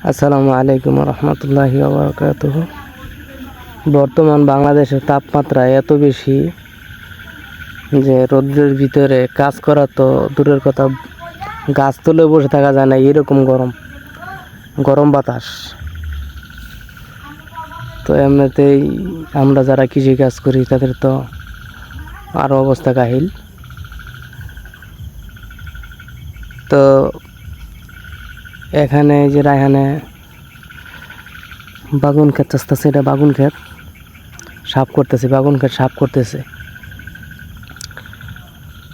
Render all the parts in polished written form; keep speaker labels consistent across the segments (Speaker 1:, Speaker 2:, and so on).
Speaker 1: আসসালামু আলাইকুম রহমতুল্লাহি ওয়া বারাকাতুহু। বর্তমান বাংলাদেশের তাপমাত্রা এত বেশি যে রৌদ্রের ভিতরে কাজ করা তো দূরের কথা, গাছ তলে বসে থাকা যায় না, এরকম গরম গরম বাতাস। তো এমনিতেই আমরা যারা কৃষি কাজ করি তাদের তো আরও অবস্থা কাহিল। তো এখানে যে রায়হানে বাগুন ক্ষেত চাষতেছে, এটা বাগুন ক্ষেত সাফ করতেছে, বাগুন ক্ষেত সাফ করতেছে।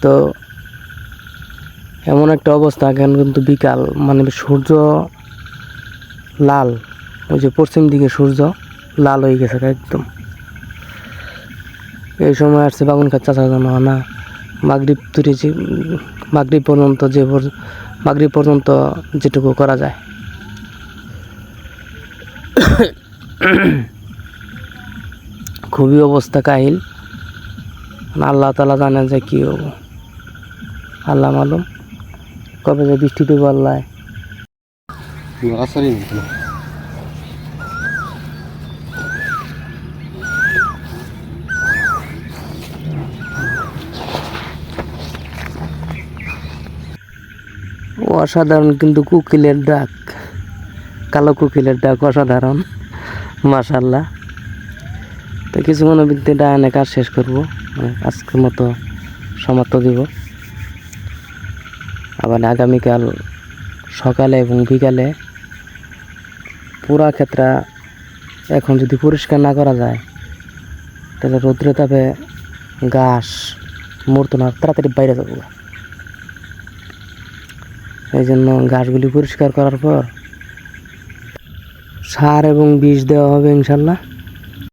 Speaker 1: তো এমন একটা অবস্থা, এখন কিন্তু বিকাল, মানে সূর্য লাল, ওই যে পশ্চিম দিকে সূর্য লাল হয়ে গেছে একদম। এই সময় আসছে বাগুন ক্ষেত চাষার জন্য না, মাগরিব তুলেছি, মাগরিব পর্যন্ত মাগরিব পর্যন্ত যেটুকু করা যায়। খুবই অবস্থা কাহিল। আল্লাহ তাআলা জানেন যে কি হবো, আল্লাহ মালুম কবে যে বৃষ্টি দেবো আল্লাহ। অসাধারণ কিন্তু কোকিলের ডাক, কালো কোকিলের ডাক অসাধারণ, মাশাআল্লাহ। তো কিছুক্ষণের ভিতরে ডায়ানে কাজ শেষ করবো, আজকের মতো সমাপ্ত দিব। আবার আগামীকাল সকালে এবং বিকালে পুরা ক্ষেত্রা এখন যদি পরিষ্কার না করা যায় তাহলে রৌদ্রে তাপে ঘাস মরতো না, তাড়াতাড়ি বাইরে যাবো। এই জন্য ঘাসগুলি পরিষ্কার করার পর সার এবং বিষ দেওয়া হবে ইনশাল্লাহ।